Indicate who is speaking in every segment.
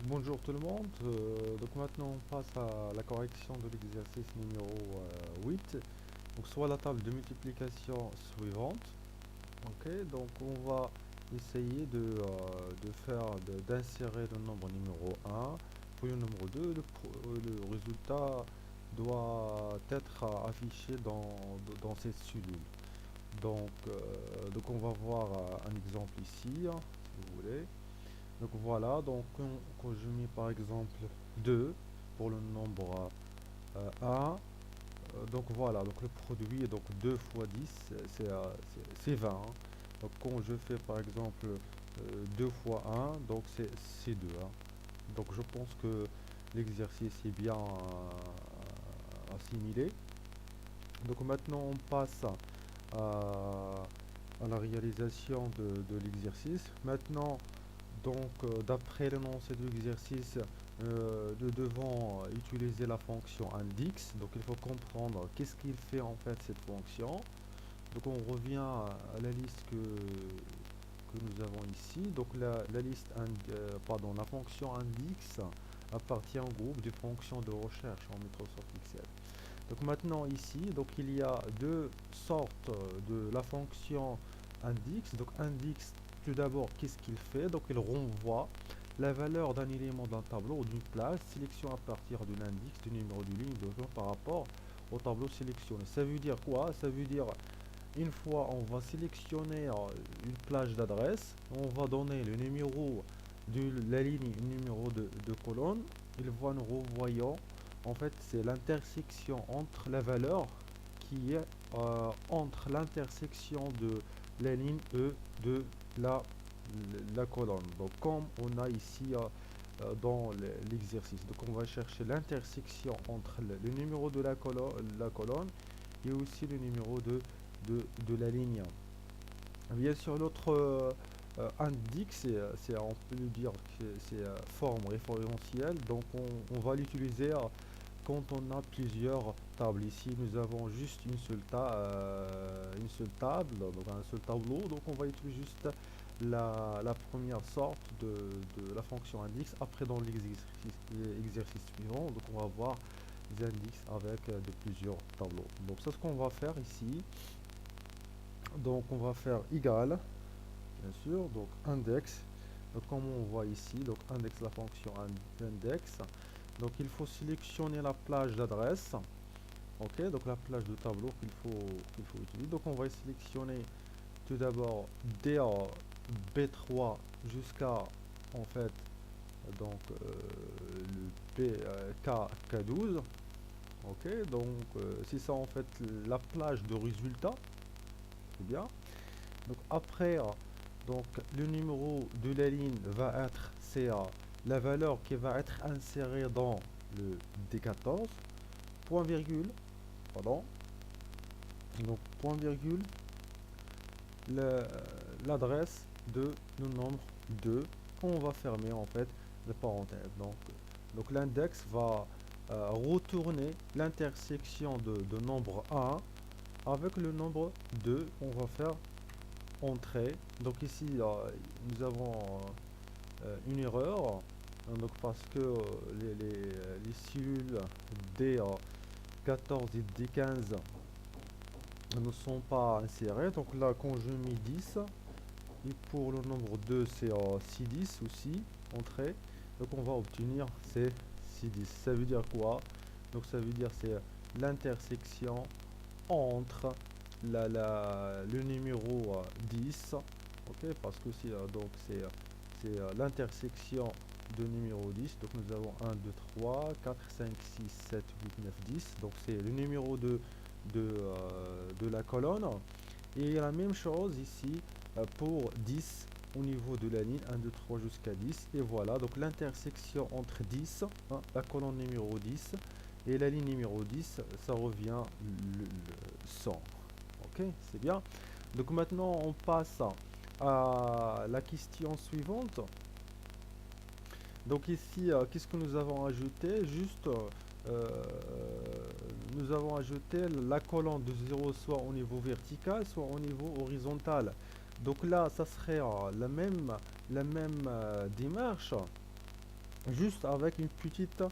Speaker 1: Bonjour tout le monde. Donc maintenant on passe à la correction de l'exercice numéro 8. Donc soit la table de multiplication suivante. Ok, donc on va essayer d'insérer le nombre numéro un. Pour le numéro 2, le résultat doit être affiché dans cette cellule. Donc on va voir un exemple ici, hein, si vous voulez. Donc voilà, donc quand je mets par exemple 2 pour le nombre 1, donc voilà, donc le produit est donc 2 fois 10, c'est 20, hein. Donc quand je fais par exemple 2 fois un, donc c'est 2, hein. Donc je pense que l'exercice est bien assimilé. Donc maintenant on passe à la réalisation de l'exercice. Maintenant, donc, d'après l'énoncé de l'exercice, nous devons utiliser la fonction index. Donc, il faut comprendre qu'est-ce qu'il fait en fait cette fonction. Donc, on revient à la liste que nous avons ici. Donc, la fonction index appartient au groupe des fonctions de recherche en Microsoft Excel. Donc maintenant ici, donc il y a deux sortes de la fonction index. Donc index, tout d'abord, qu'est-ce qu'il fait? Donc il renvoie la valeur d'un élément d'un tableau ou d'une place, sélection à partir de l'index du numéro de ligne de genre par rapport au tableau sélectionné. Ça veut dire quoi? Ça veut dire une fois on va sélectionner une plage d'adresse, on va donner le numéro de la ligne numéro de colonne, il va nous renvoyer, en fait c'est l'intersection entre la valeur qui est entre l'intersection de la ligne E de la colonne. Donc comme on a ici dans l'exercice, donc on va chercher l'intersection entre le numéro de la colonne et aussi le numéro de la ligne. Bien sûr, l'autre indique, on peut dire que c'est forme référentielle, donc on va l'utiliser quand on a plusieurs tables. Ici, nous avons juste une seule table, donc un seul tableau, donc on va utiliser juste la première sorte de la fonction index. Après, dans l'exercice suivant, donc on va voir les indices avec de plusieurs tableaux. Donc, c'est ce qu'on va faire ici. Donc on va faire égal, bien sûr, donc index, donc comme on voit ici, donc index, la fonction index, donc il faut sélectionner la plage d'adresse, ok, donc la plage de tableau qu'il faut utiliser. Donc on va sélectionner tout d'abord dès B3 jusqu'à en fait donc le K12, ok, donc c'est ça en fait la plage de résultat, c'est bien. Donc après, donc le numéro de la ligne va être, c'est la valeur qui va être insérée dans le D14, point virgule, pardon, donc point virgule, le- l'adresse de le nombre 2, on va fermer en fait la parenthèse. Donc l'index va retourner l'intersection de nombre 1 avec le nombre 2, on va faire entrée. Donc ici, nous avons une erreur, hein, donc parce que les cellules D14 et D15 ne sont pas insérées. Donc là, quand je mets 10, et pour le nombre 2, c'est 610 aussi, entrée. Donc on va obtenir ces 610. Ça veut dire quoi? Donc ça veut dire c'est l'intersection entre le numéro 10, ok, parce que c'est l'intersection de numéro 10. Donc nous avons 1 2 3 4 5 6 7 8 9 10, donc c'est le numéro de la colonne. Et la même chose ici pour 10 au niveau de la ligne 1 2 3 jusqu'à 10. Et voilà, donc l'intersection entre 10, hein, la colonne numéro 10 et la ligne numéro 10, ça revient le 100. Ok, c'est bien. Donc maintenant, on passe à la question suivante. Donc ici, qu'est-ce que nous avons ajouté? Juste, nous avons ajouté la colonne de 0 soit au niveau vertical, soit au niveau horizontal. Donc là, ça serait la même démarche. juste avec une petite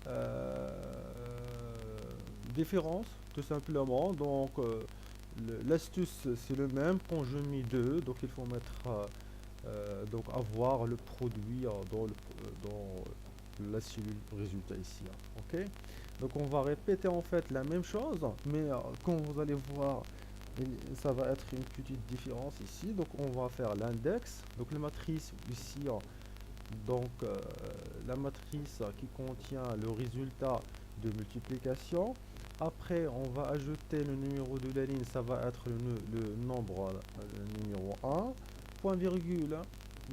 Speaker 1: euh, différence, tout simplement. Donc, l'astuce, c'est le même. Quand je mets 2, donc il faut mettre, donc avoir le produit dans la cellule résultat ici, hein. Ok, donc on va répéter en fait la même chose, mais quand vous allez voir, ça va être une petite différence ici. Donc on va faire l'index, donc la matrice ici, donc la matrice qui contient le résultat de multiplication. Après, on va ajouter le numéro de la ligne, ça va être le nombre numéro 1, point virgule,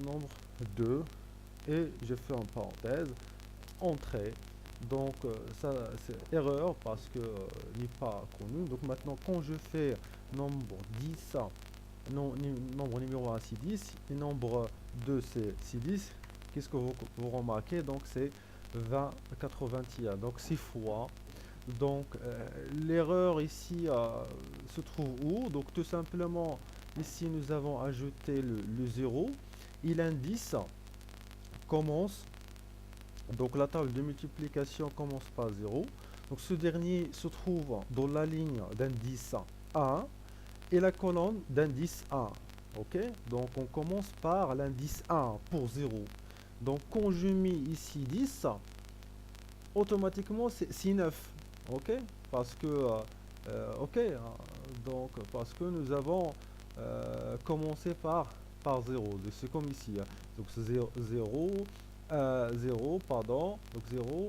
Speaker 1: nombre 2, et je fais en parenthèse, entrée. Donc ça c'est erreur parce que n'est pas connu. Donc maintenant quand je fais nombre 10, non, nombre numéro 1 c'est 10, et nombre 2 c'est 10, qu'est-ce que vous remarquez? Donc c'est 20 81, donc 6 fois. Donc l'erreur ici se trouve où? Donc tout simplement ici nous avons ajouté le 0 et l'indice commence, donc la table de multiplication commence par 0. Donc ce dernier se trouve dans la ligne d'indice 1 et la colonne d'indice 1. Ok, donc on commence par l'indice 1 pour 0. Donc quand je mets ici 10, automatiquement c'est 9. Ok, parce que ok, hein, donc parce que nous avons commencé par 0. C'est comme ici, hein. Donc c'est 0, 0, pardon, donc 0,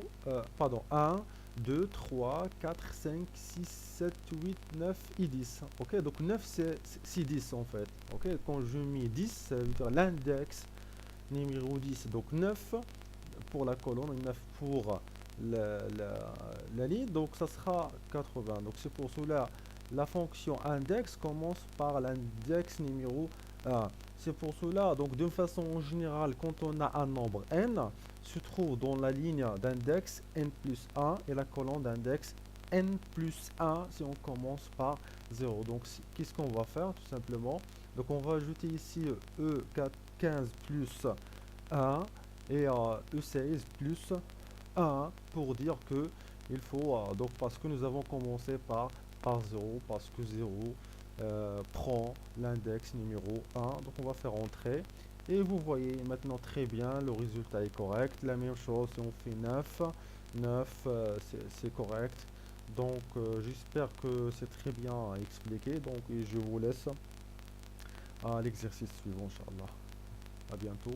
Speaker 1: pardon, 1, 2, 3, 4, 5, 6, 7, 8, 9 et 10. Ok, donc 9 c'est 10 en fait. Ok, quand je mets 10, ça veut dire l'index numéro 10. Donc 9 pour la colonne et 9 pour la ligne, donc ça sera 80. Donc c'est pour cela la fonction index commence par l'index numéro 1. C'est pour cela, donc d'une façon générale, quand on a un nombre n, se trouve dans la ligne d'index n plus 1 et la colonne d'index n plus 1 si on commence par 0. Donc qu'est-ce qu'on va faire tout simplement? Donc on va ajouter ici E15 plus 1 et E16 plus 1 pour dire que il faut, donc parce que nous avons commencé par 0, parce que 0 prend l'index numéro 1, donc on va faire entrer et vous voyez maintenant très bien le résultat est correct. La même chose si on fait 9, 9 c'est correct. Donc j'espère que c'est très bien expliqué, donc et je vous laisse à l'exercice suivant, Inch'Allah. À bientôt.